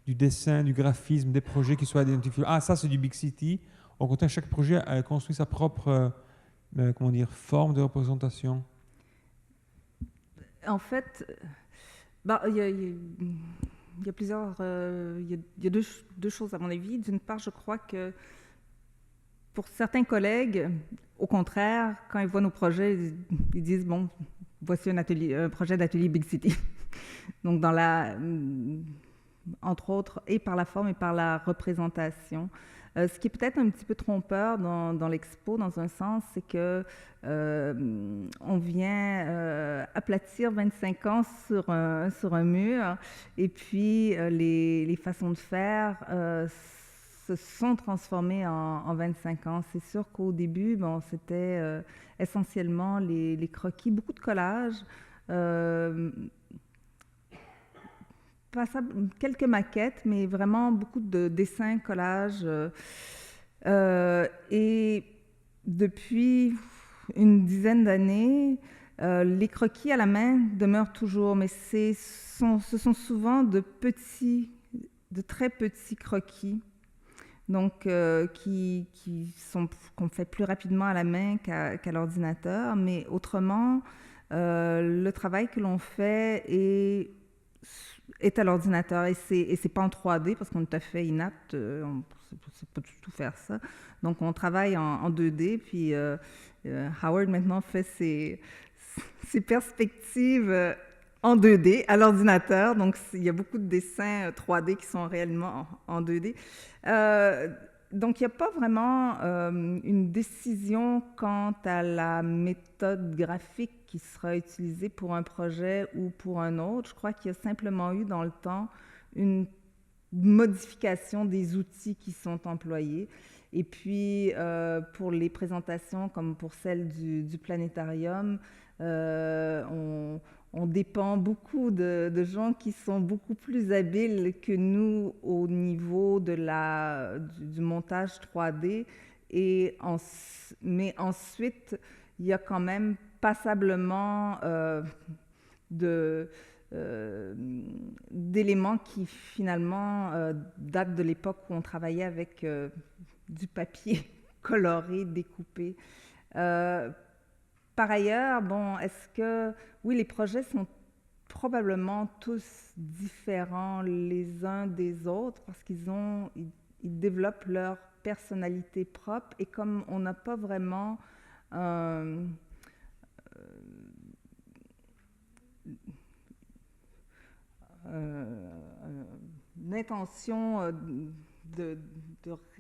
du dessin, du graphisme, des projets qui soient identifiés. Ah, ça c'est du Big City. Au contraire, chaque projet a construit sa propre, forme de représentation. En fait, il y a plusieurs, il y a deux choses à mon avis. D'une part, je crois que pour certains collègues, au contraire, quand ils voient nos projets, ils disent, bon, voici un projet d'atelier Big City. Donc, entre autres, et par la forme et par la représentation. Ce qui est peut-être un petit peu trompeur dans l'expo, dans un sens, c'est que on vient aplatir 25 ans sur un mur, et puis les façons de faire se sont transformées en 25 ans. C'est sûr qu'au début, bon, c'était essentiellement les croquis, beaucoup de collages, quelques maquettes, mais vraiment beaucoup de dessins, collages. Et depuis une dizaine d'années, les croquis à la main demeurent toujours, mais ce sont souvent de très petits croquis, donc qu'on fait plus rapidement à la main qu'à l'ordinateur. Mais autrement, le travail que l'on fait est à l'ordinateur, et c'est pas en 3D parce qu'on est tout à fait inapte, on ne sait pas du tout faire ça. Donc on travaille en 2D, puis Howard maintenant fait ses perspectives en 2D à l'ordinateur, donc il y a beaucoup de dessins 3D qui sont réellement en 2D. Donc il n'y a pas vraiment une décision quant à la méthode graphique qui sera utilisée pour un projet ou pour un autre. Je crois qu'il y a simplement eu dans le temps une modification des outils qui sont employés. Et puis, pour les présentations, comme pour celle du planétarium, on dépend beaucoup de gens qui sont beaucoup plus habiles que nous au niveau du montage 3D. Mais ensuite, il y a quand même passablement d'éléments qui finalement datent de l'époque où on travaillait avec du papier coloré, découpé. Par ailleurs, bon, oui, les projets sont probablement tous différents les uns des autres parce qu'ils développent leur personnalité propre, et comme on n'a pas vraiment l'intention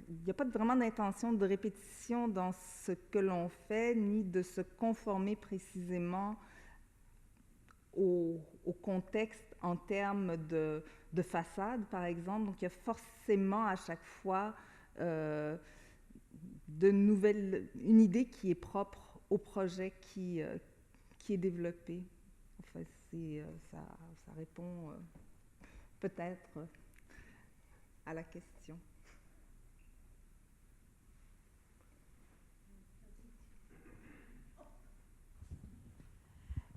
il n'y a pas vraiment d'intention de répétition dans ce que l'on fait, ni de se conformer précisément au contexte en termes de façade, par exemple. Donc, il y a forcément à chaque fois une idée qui est propre au projet qui est développé. Enfin, ça répond peut-être à la question.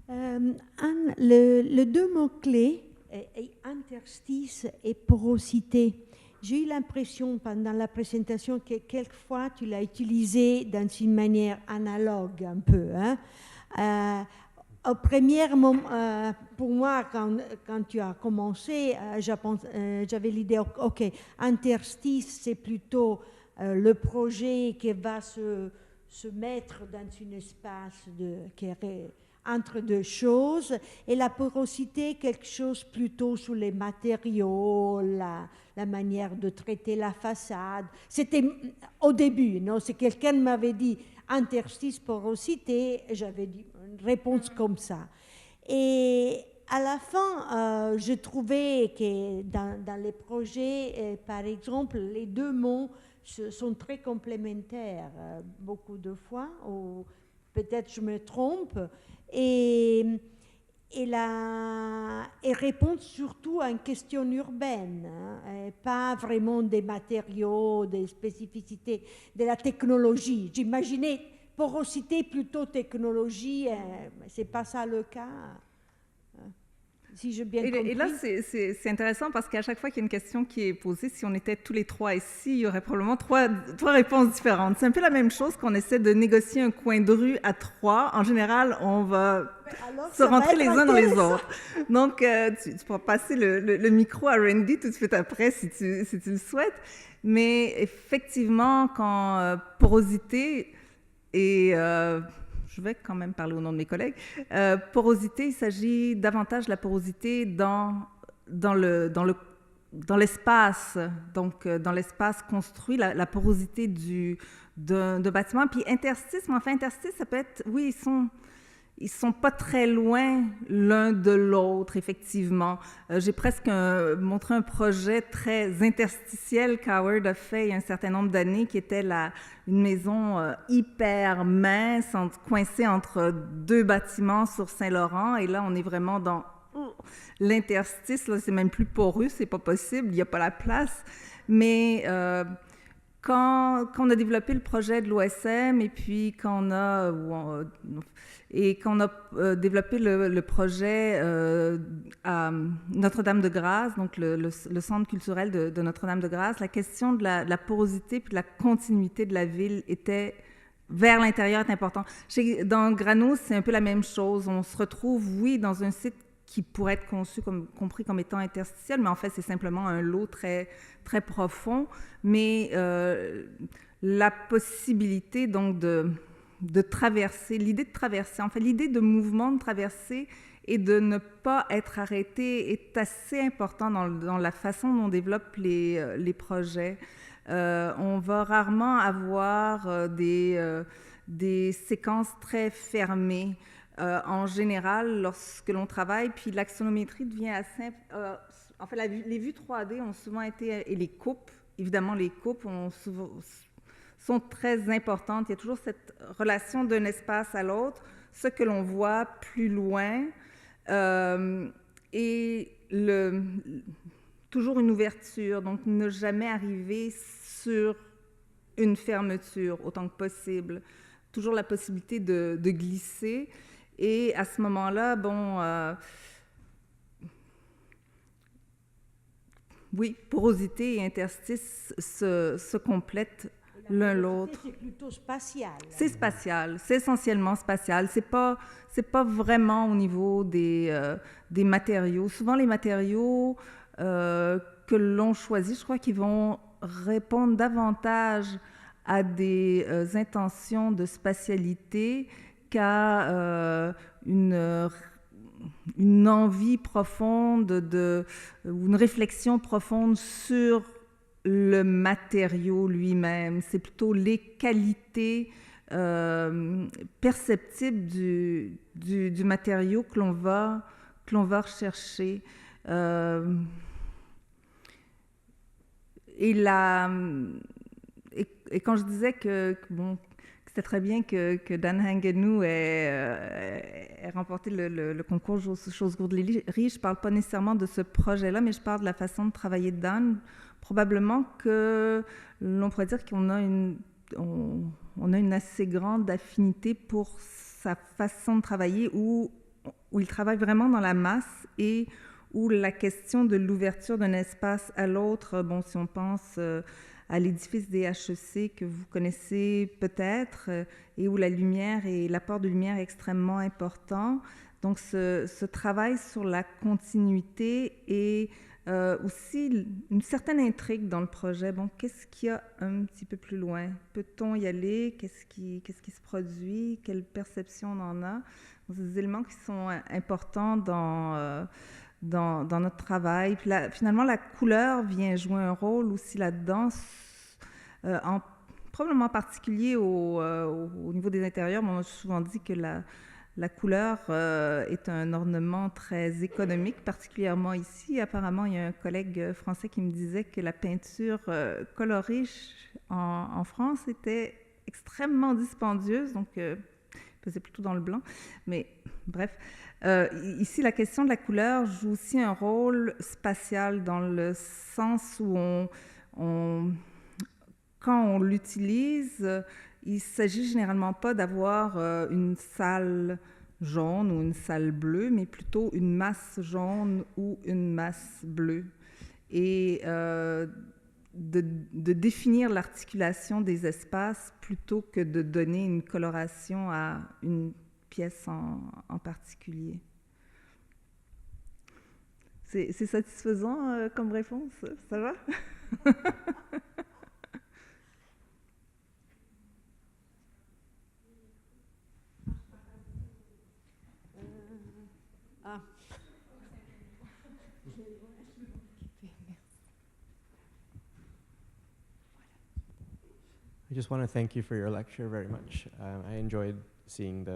Anne, le deux mots-clés, interstice et porosité. J'ai eu l'impression pendant la présentation que quelquefois tu l'as utilisé dans une manière analogue un peu. Au premier moment, pour moi, quand tu as commencé, j'avais l'idée, ok, interstice, c'est plutôt le projet qui va se mettre dans un espace qui est entre deux choses, et la porosité, quelque chose plutôt sur les matériaux, la manière de traiter la façade. C'était au début, non? C'est quelqu'un m'avait dit interstice, porosité, j'avais dit une réponse comme ça. Et à la fin, je trouvais que dans les projets, par exemple, les deux mots sont très complémentaires beaucoup de fois, ou peut-être je me trompe, et répondent surtout à une question urbaine, pas vraiment des matériaux, des spécificités, de la technologie. J'imaginais porosité plutôt technologie, c'est pas ça le cas. Si j'ai bien compris. Et là, c'est intéressant parce qu'à chaque fois qu'il y a une question qui est posée, si on était tous les trois ici, il y aurait probablement trois réponses différentes. C'est un peu la même chose qu'on essaie de négocier un coin de rue à trois. En général, on va se rentrer les uns dans les autres. Donc, tu pourras passer le micro à Randy tout de suite après si tu le souhaites. Mais effectivement, quand porosité, et je vais quand même parler au nom de mes collègues, porosité, il s'agit davantage de la porosité dans l'espace, donc dans l'espace construit, la porosité d'un bâtiment. Puis interstice, mais enfin interstice, ça peut être, oui, ils sont pas très loin l'un de l'autre, effectivement. J'ai presque montré un projet très interstitiel qu'Howard a fait il y a un certain nombre d'années, qui était une maison hyper mince, coincée entre deux bâtiments sur Saint-Laurent. Et là, on est vraiment dans l'interstice. Là, c'est même plus poreux, c'est pas possible, il n'y a pas la place. Mais quand on a développé le projet de l'OSM et puis quand on a développé le projet à Notre-Dame-de-Grâce, donc le centre culturel de Notre-Dame-de-Grâce, la question de la porosité puis de la continuité de la ville était vers l'intérieur est important. Dans Granos, c'est un peu la même chose. On se retrouve, oui, dans un site qui pourrait être compris comme étant interstitiel, mais en fait, c'est simplement un lot très, très profond. Mais la possibilité, donc, de traverser, l'idée de traverser, en fait, l'idée de mouvement, de traverser et de ne pas être arrêté est assez important dans la façon dont on développe les projets. On va rarement avoir des séquences très fermées. En général, lorsque l'on travaille, puis l'axonométrie devient assez... en fait, les vues 3D ont souvent été... Et les coupes, évidemment, les coupes sont très importantes. Il y a toujours cette relation d'un espace à l'autre, ce que l'on voit plus loin, et toujours une ouverture, donc ne jamais arriver sur une fermeture autant que possible. Toujours la possibilité de glisser. Et à ce moment-là, bon, oui, porosité et interstice se complètent l'un l'autre. C'est plutôt spatial. C'est spatial, c'est essentiellement spatial. C'est pas vraiment au niveau des matériaux. Souvent, les matériaux que l'on choisit, je crois qu'ils vont répondre davantage à des intentions de spatialité qu'à une envie profonde ou une réflexion profonde sur le matériau lui-même. C'est plutôt les qualités perceptibles du matériau que l'on va rechercher. Et quand je disais que c'était très bien que Dan Hangenu ait remporté le concours Choses Gourdes Léry, je ne parle pas nécessairement de ce projet-là, mais je parle de la façon de travailler de Dan. Probablement que l'on pourrait dire qu'on a une assez grande affinité pour sa façon de travailler, où il travaille vraiment dans la masse et où la question de l'ouverture d'un espace à l'autre, bon, si on pense à l'édifice des HEC que vous connaissez peut-être, et où la lumière et l'apport de lumière est extrêmement important. Donc, ce travail sur la continuité et aussi une certaine intrigue dans le projet. Bon, qu'est-ce qu'il y a un petit peu plus loin? Peut-on y aller? Qu'est-ce qui se produit? Quelle perception on en a? Donc, c'est des éléments qui sont importants dans notre travail. Puis finalement, la couleur vient jouer un rôle aussi là-dedans, probablement en particulier au niveau des intérieurs. On m'a souvent dit que la couleur est un ornement très économique, particulièrement ici. Apparemment, il y a un collègue français qui me disait que la peinture colorée en France était extrêmement dispendieuse, donc c'est plutôt dans le blanc. Mais bref, ici, la question de la couleur joue aussi un rôle spatial dans le sens où quand on l'utilise, il ne s'agit généralement pas d'avoir une salle jaune ou une salle bleue, mais plutôt une masse jaune ou une masse bleue. Et de définir l'articulation des espaces plutôt que de donner une coloration à une pièce en particulier. C'est satisfaisant comme réponse? Ça va? Ah. I just want to thank you for your lecture very much. I enjoyed seeing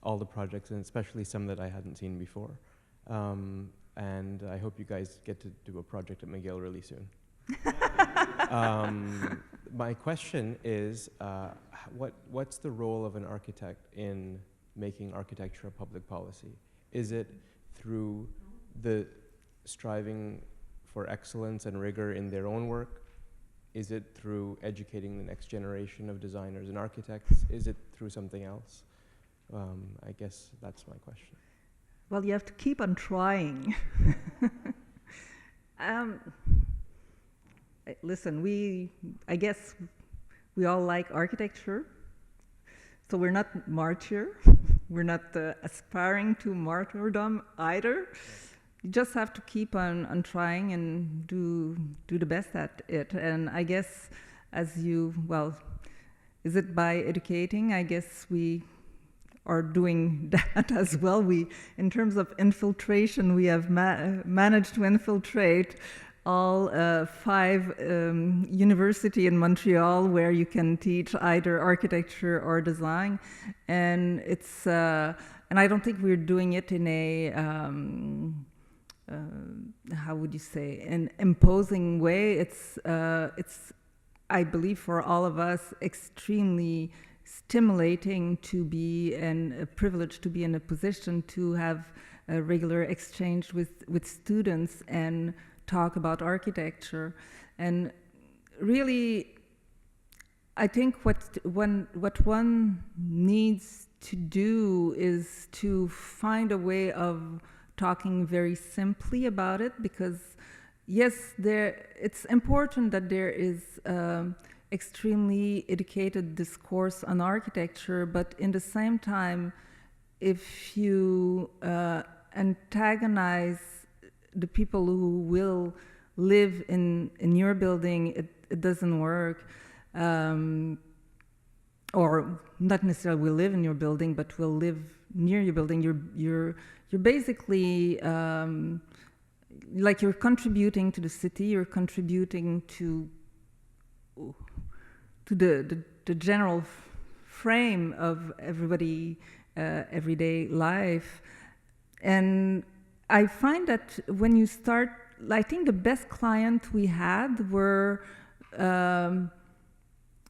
all the projects, and especially some that I hadn't seen before. And I hope you guys get to do a project at McGill really soon. My question is, what's the role of an architect in making architecture a public policy? Is it through the striving for excellence and rigor in their own work? Is it through educating the next generation of designers and architects? Is it through something else? I guess that's my question. Well, you have to keep on trying. Listen, I guess we all like architecture, so we're not martyr. We're not aspiring to martyrdom either. You just have to keep on trying and do the best at it. And I guess is it by educating? I guess we are doing that as well. In terms of infiltration, we have managed to infiltrate all 5 universities in Montreal where you can teach either architecture or design. And and I don't think we're doing it in a how would you say, an imposing way. It's I believe for all of us extremely stimulating to be, and a privilege to be in a position to have a regular exchange with students and talk about architecture. And really, I think what one needs to do is to find a way of talking very simply about it, because yes, it's important that there is extremely educated discourse on architecture, but in the same time, if you antagonize the people who will live in your building, it doesn't work. Or not necessarily will live in your building, but will live near your building. You're basically like you're contributing to the city. You're contributing to the general frame of everyday life. And I find that when you start, I think the best client we had were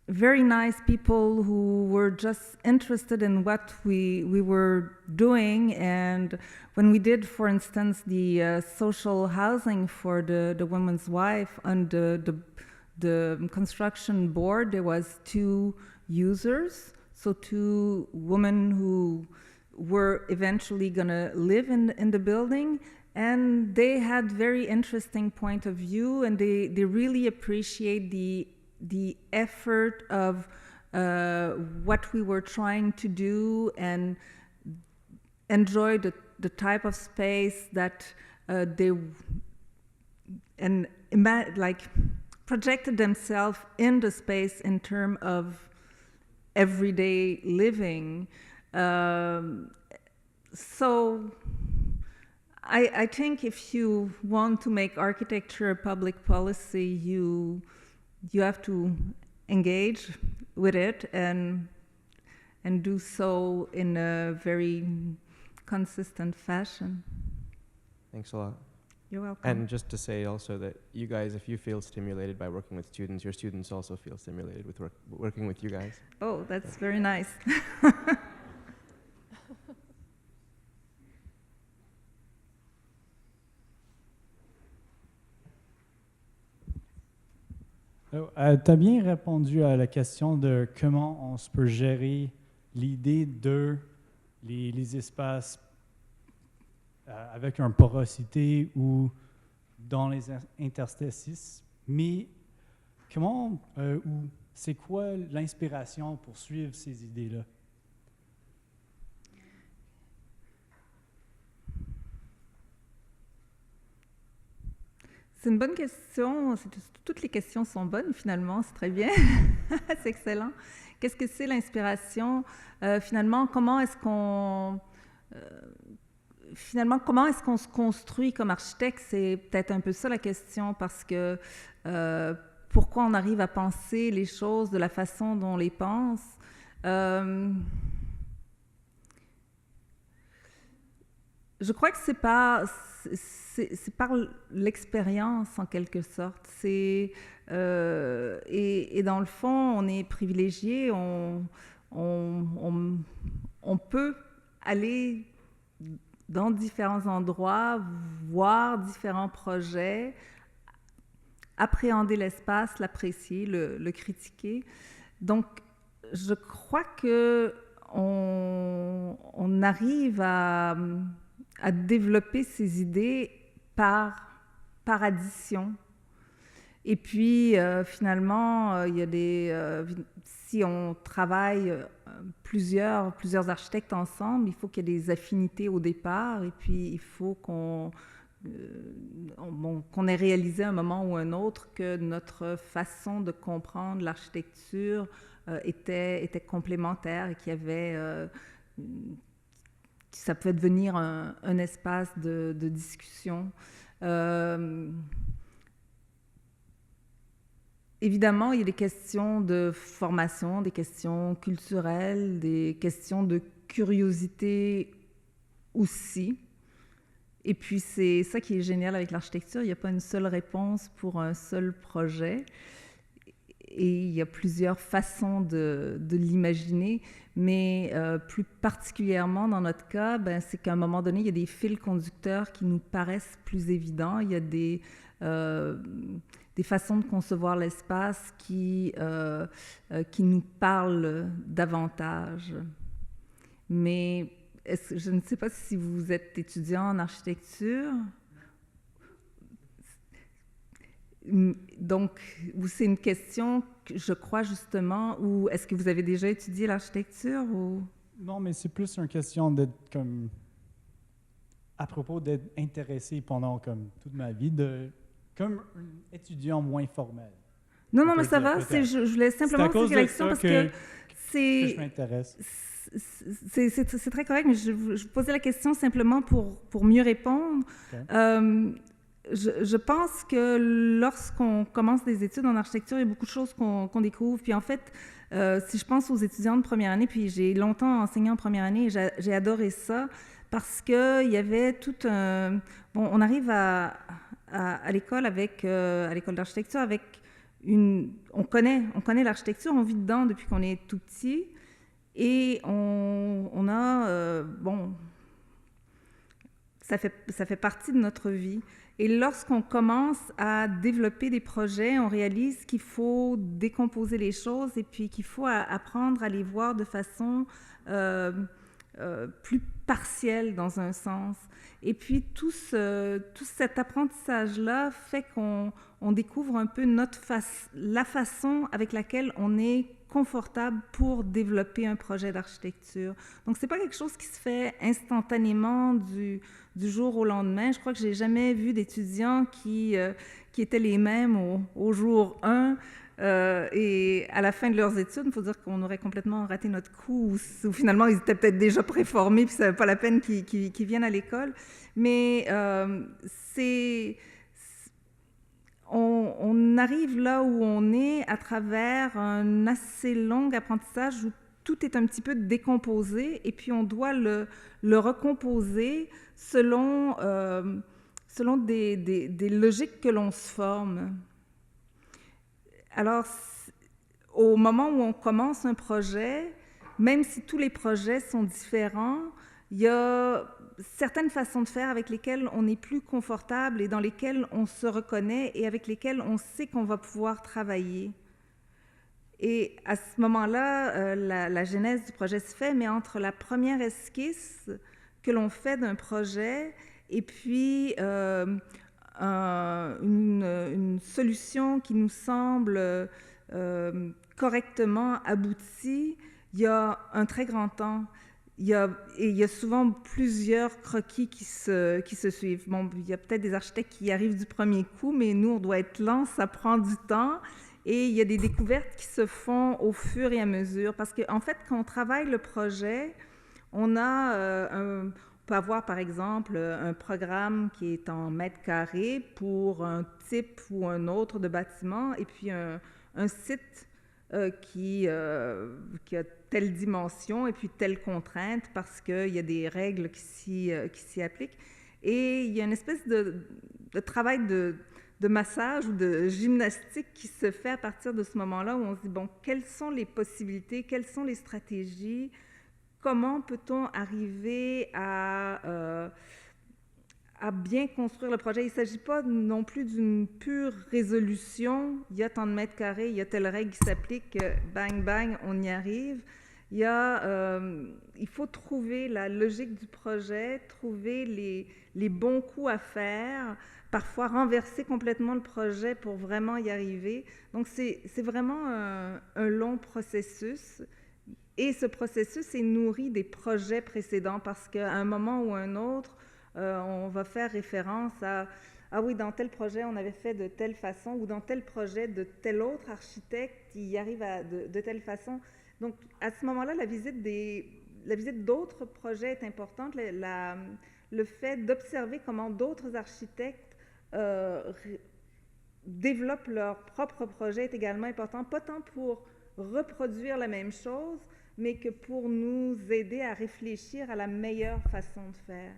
very nice people who were just interested in what we were doing. And when we did, for instance, the social housing for the woman's wife on the construction board, there was 2 users, so 2 women who were eventually gonna live in the building, and they had very interesting point of view, and they really appreciate the effort of what we were trying to do, and enjoy the type of space that they projected themselves in the space in terms of everyday living. So I think if you want to make architecture a public policy, you have to engage with it and do so in a very consistent fashion. Thanks a lot. You're welcome. And just to say also that you guys, if you feel stimulated by working with students, your students also feel stimulated with working with you guys. Oh, that's very nice. Tu as bien répondu à la question de comment on se peut gérer l'idée de les espaces avec une porosité ou dans les interstices, mais comment ou c'est quoi l'inspiration pour suivre ces idées-là? C'est une bonne question. Toutes les questions sont bonnes, finalement. C'est très bien. C'est excellent. Qu'est-ce que c'est l'inspiration? Finalement, comment est-ce qu'on... finalement, comment est-ce qu'on se construit comme architecte? C'est peut-être un peu ça la question, parce que pourquoi on arrive à penser les choses de la façon dont on les pense? Je crois que c'est par l'expérience, en quelque sorte. Et dans le fond, on est privilégié, on peut aller dans différents endroits, voir différents projets, appréhender l'espace, l'apprécier, le critiquer. Donc, je crois que on arrive à développer ces idées par addition. Et puis, finalement, il y a si on travaille plusieurs architectes ensemble, il faut qu'il y ait des affinités au départ, et puis il faut qu'on ait réalisé à un moment ou un autre que notre façon de comprendre l'architecture était complémentaire et qu'il y avait... ça pouvait devenir un espace de discussion. Évidemment, il y a des questions de formation, des questions culturelles, des questions de curiosité aussi. Et puis, c'est ça qui est génial avec l'architecture. Il n'y a pas une seule réponse pour un seul projet. Et il y a plusieurs façons de l'imaginer. Mais plus particulièrement dans notre cas, c'est qu'à un moment donné, il y a des fils conducteurs qui nous paraissent plus évidents. Il y a des façons de concevoir l'espace qui nous parlent davantage. Mais je ne sais pas si vous êtes étudiant en architecture. Donc, c'est une question, je crois justement, ou est-ce que vous avez déjà étudié l'architecture ou... Non, mais c'est plus une question d'être comme... À propos d'être intéressé pendant comme toute ma vie, comme un étudiant moins formel. Non, mais ça va, je voulais simplement poser la question parce que c'est... Que je m'intéresse. C'est très correct, mais je posais la question simplement pour mieux répondre. Okay. Je pense que lorsqu'on commence des études en architecture, il y a beaucoup de choses qu'on découvre. Puis en fait, si je pense aux étudiants de première année, puis j'ai longtemps enseigné en première année, et j'ai adoré ça parce qu'il y avait tout un... Bon, on arrive à l'école à l'école d'architecture avec une... On connaît l'architecture, on vit dedans depuis qu'on est tout petit. Et on a... bon, ça fait partie de notre vie. Et lorsqu'on commence à développer des projets, on réalise qu'il faut décomposer les choses et puis qu'il faut apprendre à les voir de façon plus partielle dans un sens. Et puis tout cet apprentissage-là fait qu'on découvre un peu la façon avec laquelle on est confortable pour développer un projet d'architecture. Donc, ce n'est pas quelque chose qui se fait instantanément du jour au lendemain. Je crois que je n'ai jamais vu d'étudiants qui étaient les mêmes au jour 1 et à la fin de leurs études. Il faut dire qu'on aurait complètement raté notre coup ou finalement, ils étaient peut-être déjà préformés puis ça n'avait pas la peine qu'ils viennent à l'école. Mais on arrive là où on est à travers un assez long apprentissage où tout est un petit peu décomposé et puis on doit le recomposer selon des logiques que l'on se forme. Alors, au moment où on commence un projet, même si tous les projets sont différents, il y a certaines façons de faire avec lesquelles on est plus confortable et dans lesquelles on se reconnaît et avec lesquelles on sait qu'on va pouvoir travailler. Et à ce moment-là, la genèse du projet se fait, mais entre la première esquisse que l'on fait d'un projet et puis une solution qui nous semble correctement aboutie, il y a un très grand temps. Il y a souvent plusieurs croquis qui se suivent. Bon, il y a peut-être des architectes qui y arrivent du premier coup, mais nous, on doit être lents, ça prend du temps. Et il y a des découvertes qui se font au fur et à mesure. Parce qu'en fait, quand on travaille le projet, on peut avoir, par exemple, un programme qui est en mètres carrés pour un type ou un autre de bâtiment, et puis un site qui a telle dimension et puis telle contrainte parce qu'il y a des règles qui s'y appliquent. Et il y a une espèce de travail de massage ou de gymnastique qui se fait à partir de ce moment-là où on se dit, bon, quelles sont les possibilités, quelles sont les stratégies, comment peut-on arriver à bien construire le projet. Il ne s'agit pas non plus d'une pure résolution. Il y a tant de mètres carrés, il y a telle règle qui s'applique, bang, bang, on y arrive. Il faut trouver la logique du projet, trouver les bons coups à faire, parfois renverser complètement le projet pour vraiment y arriver. Donc, c'est vraiment un long processus. Et ce processus est nourri des projets précédents parce qu'à un moment ou un autre, on va faire référence à « Ah oui, dans tel projet, on avait fait de telle façon » ou « Dans tel projet de tel autre architecte, il y arrive de telle façon ». Donc, à ce moment-là, la visite d'autres projets est importante. Le fait d'observer comment d'autres architectes développent leur propre projet est également important, pas tant pour reproduire la même chose, mais que pour nous aider à réfléchir à la meilleure façon de faire.